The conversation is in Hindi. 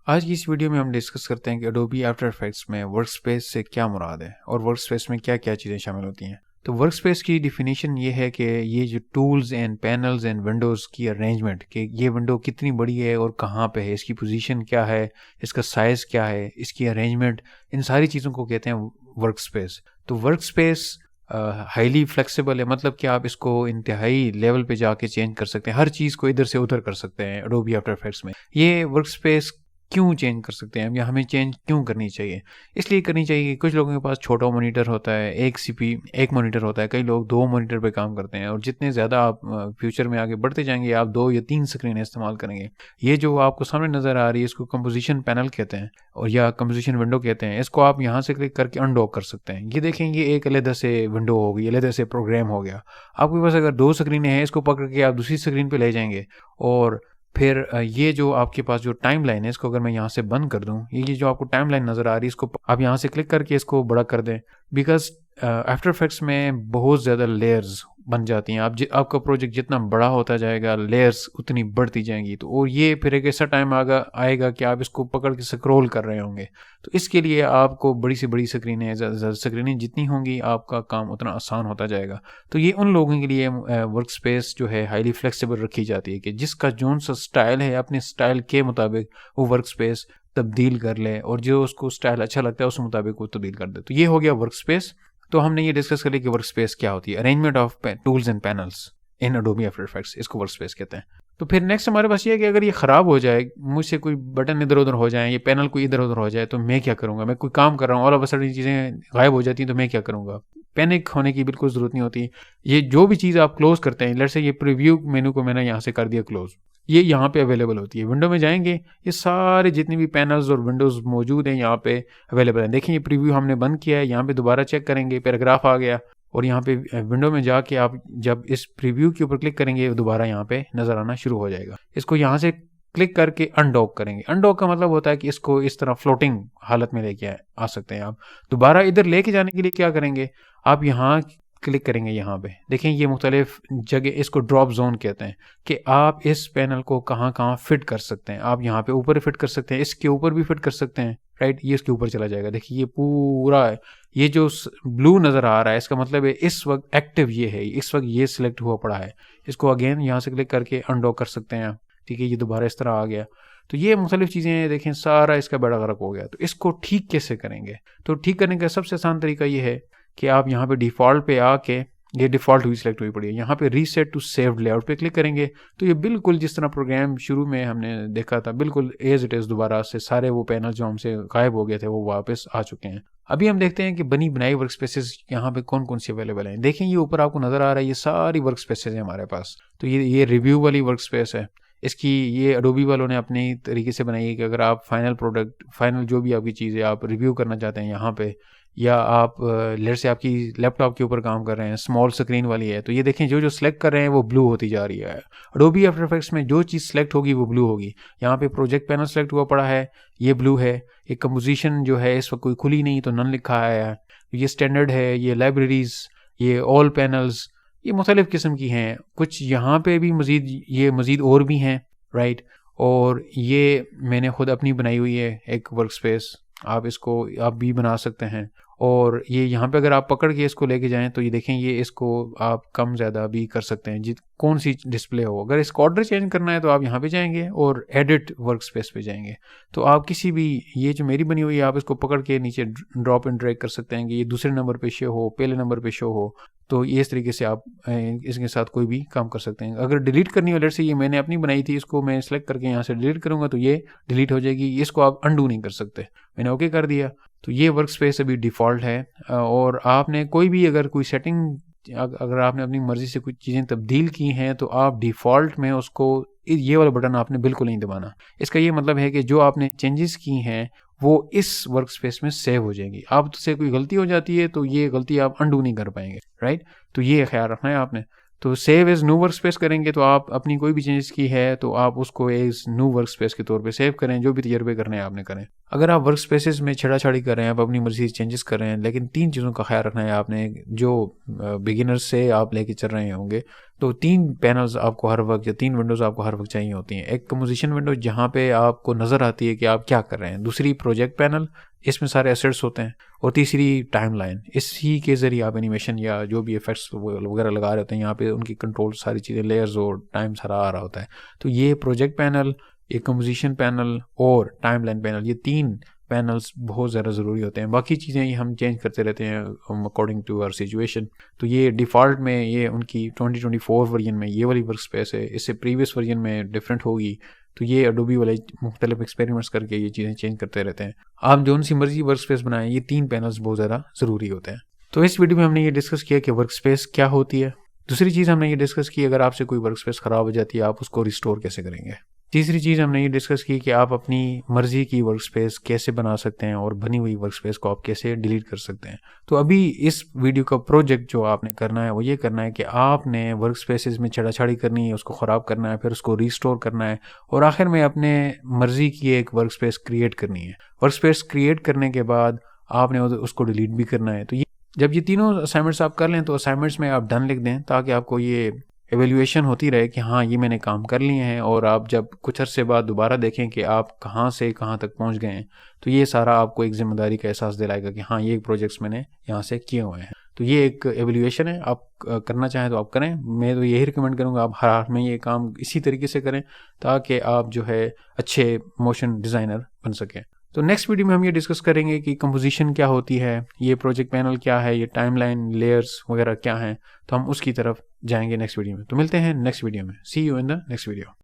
आज की इस वीडियो में हम डिस्कस करते हैं कि एडोबी आफ्टर इफेक्ट्स में वर्कस्पेस से क्या मुराद है और वर्कस्पेस में क्या क्या चीज़ें शामिल होती हैं। तो वर्कस्पेस की डिफिनीशन ये है कि ये जो tools and panels and Windows की अरेंजमेंट, कि ये विंडो कितनी बड़ी है और कहाँ पे है, इसकी पोजीशन क्या है, इसका साइज़ क्या है, इसकी अरेंजमेंट, इन सारी चीज़ों को कहते हैं वर्कस्पेस। तो वर्कस्पेस हाईली फ्लेक्सिबल है, मतलब कि आप इसको इंतहाई लेवल पे जाके चेंज कर सकते हैं, हर चीज़ को इधर से उधर कर सकते हैं एडोबी आफ्टर इफेक्ट्स में। ये वर्कस्पेस क्यों चेंज कर सकते हैं हम, या हमें चेंज क्यों करनी चाहिए? इसलिए करनी चाहिए कि कुछ लोगों के पास छोटा मॉनिटर होता है, एक मॉनिटर होता है, कई लोग 2 मॉनिटर पे काम करते हैं, और जितने ज़्यादा आप फ्यूचर में आगे बढ़ते जाएंगे आप 2 या 3 स्क्रीन इस्तेमाल करेंगे। ये जो आपको सामने नज़र आ रही है इसको कंपोजिशन पैनल कहते हैं, और या कंपोजिशन विंडो कहते हैं। इसको आप यहाँ से क्लिक करके अनडॉक कर सकते हैं। ये देखेंगे एक अलग से विंडो होगी, अलग से प्रोग्राम हो गया। आपके पास अगर 2 स्क्रीनें हैं, इसको पकड़ के आप दूसरी स्क्रीन पे ले जाएंगे, और फिर ये जो आपके पास जो टाइम लाइन है, इसको अगर मैं यहाँ से बंद कर दूँ, ये जो आपको टाइम लाइन नज़र आ रही है, इसको आप यहाँ से क्लिक करके इसको बड़ा कर दें। बिकॉज आफ्टर इफेक्ट्स में बहुत ज़्यादा लेयर्स बन जाती हैं। आपका प्रोजेक्ट जितना बड़ा होता जाएगा, लेयर्स उतनी बढ़ती जाएंगी। तो और ये फिर एक ऐसा टाइम आएगा कि आप इसको पकड़ के स्क्रॉल कर रहे होंगे। तो इसके लिए आपको बड़ी से बड़ी स्क्रीनें, ज़्यादा स्क्रीनें जितनी होंगी आपका काम उतना आसान होता जाएगा। तो ये उन लोगों के लिए वर्क स्पेस जो है हाईली फ्लेक्सिबल रखी जाती है कि जिसका जोन सा स्टाइल है, अपने स्टाइल के मुताबिक वो वर्क स्पेस तब्दील कर ले, और जो उसको स्टाइल अच्छा लगता है उस मुताबिक वो तब्दील कर दे। तो ये हो गया वर्क स्पेस। तो हमने ये डिस्कस कर लिया कि वर्क स्पेस क्या होती है। Arrangement of tools and panels in Adobe after effects, इसको वर्क स्पेस कहते हैं। तो फिर नेक्स्ट हमारे पास ये है कि अगर ये ख़राब हो जाए, मुझसे कोई बटन इधर उधर हो जाए, ये पैनल कोई इधर उधर हो जाए, तो मैं क्या करूँगा? मैं कोई काम कर रहा हूँ, ऑल ऑफ अ सडन चीज़ें गायब हो जाती हैं, तो मैं क्या करूँगा? पैनिक होने की बिल्कुल ज़रूरत नहीं होती। ये जो भी चीज़ आप क्लोज़ करते हैं, लेट्स से ये प्रीव्यू मेनू को मैंने यहाँ से कर दिया क्लोज़, ये यहाँ पे अवेलेबल होती है। विंडो में जाएंगे, ये सारे जितने भी पैनल्स और विंडोज़ मौजूद हैं यहाँ पे अवेलेबल हैं। देखिए ये प्रीव्यू हमने बंद किया है, यहाँ पे दोबारा चेक करेंगे, पैराग्राफ आ गया, और यहाँ पे विंडो में जाके आप जब इस प्रीव्यू के ऊपर क्लिक करेंगे दोबारा यहाँ पे नज़र आना शुरू हो जाएगा। इसको यहाँ से क्लिक करके अनडॉक करेंगे। अनडॉक का मतलब होता है कि इसको इस तरह फ्लोटिंग हालत में लेके आ सकते हैं आप। दोबारा इधर लेके जाने के लिए क्या करेंगे, आप यहाँ क्लिक करेंगे, यहाँ पे देखें ये मुख्तलिफ जगह, इसको ड्रॉप जोन कहते हैं, कि आप इस पैनल को कहाँ कहाँ फिट कर सकते हैं। आप यहाँ पे ऊपर फिट कर सकते हैं, इसके ऊपर भी फिट कर सकते हैं, राइट। ये इसके ऊपर चला जाएगा। देखिए ये पूरा ये जो ब्लू नज़र आ रहा है, इसका मतलब है इस वक्त एक्टिव ये है, इस वक्त ये सिलेक्ट हुआ पड़ा है। इसको अगेन यहाँ से क्लिक करके अनडॉक कर सकते हैं, ठीक है। ये दोबारा इस तरह आ गया। तो ये मुख्तलिफ चीज़ें देखें, सारा इसका बेड़ा गर्क हो गया। तो इसको ठीक कैसे करेंगे? तो ठीक करने का सबसे आसान तरीका ये है कि आप यहाँ पे डिफ़ॉल्ट पे आके, ये डिफ़ॉल्ट हुई सिलेक्ट हुई पड़ी है, यहाँ पे रीसेट टू सेव्ड लेआउट पे क्लिक करेंगे। तो ये बिल्कुल जिस तरह प्रोग्राम शुरू में हमने देखा था, बिल्कुल एज इट इज़ दोबारा से सारे वो पैनल जो हमसे गायब हो गए थे वो वापस आ चुके हैं। अभी हम देखते हैं कि बनी बनाई वर्क स्पेसेस यहाँ पे कौन कौन सी अवेलेबल हैं। देखें ये ऊपर आपको नज़र आ रहा है, ये सारी वर्क स्पेसेस हैं हमारे पास। तो ये रिव्यू वाली वर्क स्पेस है। इसकी ये एडोबी वालों ने अपनी तरीके से बनाई है कि अगर आप फाइनल जो भी आपकी चीज़ है आप रिव्यू करना चाहते हैं यहाँ पे, या आप लेट से आपकी लैपटॉप के ऊपर काम कर रहे हैं, स्मॉल स्क्रीन वाली है, तो ये देखें जो सेलेक्ट कर रहे हैं वो ब्लू होती जा रही है। एडोबी आफ्टर इफेक्ट्स में जो चीज़ सेलेक्ट होगी वो ब्लू होगी। यहाँ पे प्रोजेक्ट पैनल सेलेक्ट हुआ पड़ा है, ये ब्लू है। एक कंपोजिशन जो है इस वक्त कोई खुली नहीं तो नन लिखा है। ये स्टैंडर्ड है, ये लाइब्रेरीज, ये ऑल पैनल्स, ये मुख्तलिफ़ किस्म की हैं। कुछ यहाँ पे भी मज़ीद और भी हैं, राइट। और ये मैंने ख़ुद अपनी बनाई हुई है एक वर्क स्पेस, आप भी बना सकते हैं। और ये यहाँ पे अगर आप पकड़ के इसको लेके जाएं तो ये देखें, ये इसको आप कम ज़्यादा भी कर सकते हैं, कौन सी डिस्प्ले हो। अगर इसको ऑर्डर चेंज करना है तो आप यहाँ पे जाएंगे और एडिट वर्क स्पेस पे जाएंगे। तो आप किसी भी, ये जो मेरी बनी हुई है, आप इसको पकड़ के नीचे ड्रॉप एंड ड्रैग कर सकते हैं कि ये दूसरे नंबर पे शो हो, पहले नंबर पे शो हो। तो ये इस तरीके से आप इसके साथ कोई भी काम कर सकते हैं। अगर डिलीट करनी हो, लेट से ये मैंने अपनी बनाई थी, इसको मैं सेलेक्ट करके यहाँ से डिलीट करूँगा तो ये डिलीट हो जाएगी। इसको आप अंडू नहीं कर सकते। मैंने ओके कर दिया। तो ये वर्क स्पेस अभी डिफ़ॉल्ट है। और आपने कोई भी अगर कोई सेटिंग, अगर आपने अपनी मर्ज़ी से कुछ चीज़ें तब्दील की हैं तो आप डिफ़ॉल्ट में उसको, ये वाला बटन आपने बिल्कुल नहीं दबाना। इसका ये मतलब है कि जो आपने चेंजेस की हैं वो इस वर्क स्पेस में सेव हो जाएंगी। आप से कोई गलती हो जाती है तो ये गलती आप अंडू नहीं कर पाएंगे, राइट। तो ये ख्याल रखना है आपने। तो save as new workspace करेंगे तो आप अपनी कोई भी चेंजेस की है तो आप उसको एज न्यू वर्क स्पेस के तौर पे सेव करें, जो भी तजर्बे करने हैं आपने करें। अगर आप वर्क स्पेसेस में छेड़ाछाड़ी कर रहे हैं, आप अपनी मर्जी से चेंजेस कर रहे हैं, लेकिन 3 चीज़ों का ख्याल रखना है आपने, जो बिगिनर्स से आप लेके चल रहे होंगे। तो 3 पैनल्स आपको हर वक्त, या 3 विंडोज़ आपको हर वक्त चाहिए होती हैं। एक कंपोजिशन विंडो जहाँ पे आपको नज़र आती है कि आप क्या कर रहे हैं, दूसरी प्रोजेक्ट पैनल, इसमें सारे एसेट्स होते हैं, और तीसरी टाइमलाइन, इसी के ज़रिए आप एनिमेशन या जो भी इफेक्ट्स वगैरह लगा रहे होते हैं, यहाँ पे उनकी कंट्रोल सारी चीज़ें, लेयर्स और टाइम सारा आ रहा होता है। तो ये प्रोजेक्ट पैनल, एक कंपोजिशन पैनल और टाइमलाइन पैनल, ये 3 पैनल्स बहुत ज़्यादा ज़रूरी होते हैं। बाकी चीज़ें ये हम चेंज करते रहते हैं अकॉर्डिंग टू आवर सिचुएशन। तो ये डिफ़ॉल्ट में ये उनकी 2024 वर्जन में ये वाली वर्क स्पेस है, इससे प्रीवियस वर्जन में डिफरेंट होगी। तो ये अडोबी वाले मुख्तलिफ एक्सपेरिमेंट्स करके ये चीज़ें चेंज करते रहते हैं। आप जो सी मर्जी वर्क स्पेस बनाएं, ये 3 पैनल्स बहुत ज़्यादा ज़रूरी होते हैं। तो इस वीडियो में हमने ये डिस्कस किया कि वर्क स्पेस क्या होती है। दूसरी चीज़ हमने ये डिस्कस की, अगर आपसे कोई वर्क स्पेस ख़राब हो जाती है आप उसको रिस्टोर कैसे करेंगे। तीसरी चीज़ हमने ये डिस्कस की कि आप अपनी मर्ज़ी की वर्क स्पेस कैसे बना सकते हैं और बनी हुई वर्क स्पेस को आप कैसे डिलीट कर सकते हैं। तो अभी इस वीडियो का प्रोजेक्ट जो आपने करना है वो ये करना है कि आपने वर्क स्पेसेस में छेड़ाछाड़ी करनी है, उसको ख़राब करना है, फिर उसको रिस्टोर करना है, और आखिर में अपने मर्ज़ी की एक वर्क स्पेस क्रिएट करनी है। वर्क स्पेस क्रिएट करने के बाद आपने उसको डिलीट भी करना है। तो ये जब ये तीनों असाइनमेंट्स आप कर लें तो असाइनमेंट्स में आप डन लिख दें, ताकि आपको ये एवेल्यूएशन होती रहे कि हाँ ये मैंने काम कर लिए हैं, और आप जब कुछ अरसे बाद दोबारा देखें कि आप कहाँ से कहाँ तक पहुँच गए हैं, तो ये सारा आपको एक जिम्मेदारी का एहसास दिलाएगा कि हाँ ये प्रोजेक्ट्स मैंने यहाँ से किए हुए हैं। तो ये एक एवेल्यूएशन है, आप करना चाहें तो आप करें। मैं तो यही रिकमेंड करूँगा आप हर हाल में ये काम इसी तरीके से करें, ताकि आप जो है अच्छे मोशन डिज़ाइनर बन सकें। तो नेक्स्ट वीडियो में हम ये डिस्कस करेंगे कि कंपोजिशन क्या होती है, ये प्रोजेक्ट पैनल क्या है, ये टाइमलाइन, लेयर्स वगैरह क्या हैं। तो हम उसकी तरफ जाएंगे नेक्स्ट वीडियो में। तो मिलते हैं नेक्स्ट वीडियो में। See you in the next video.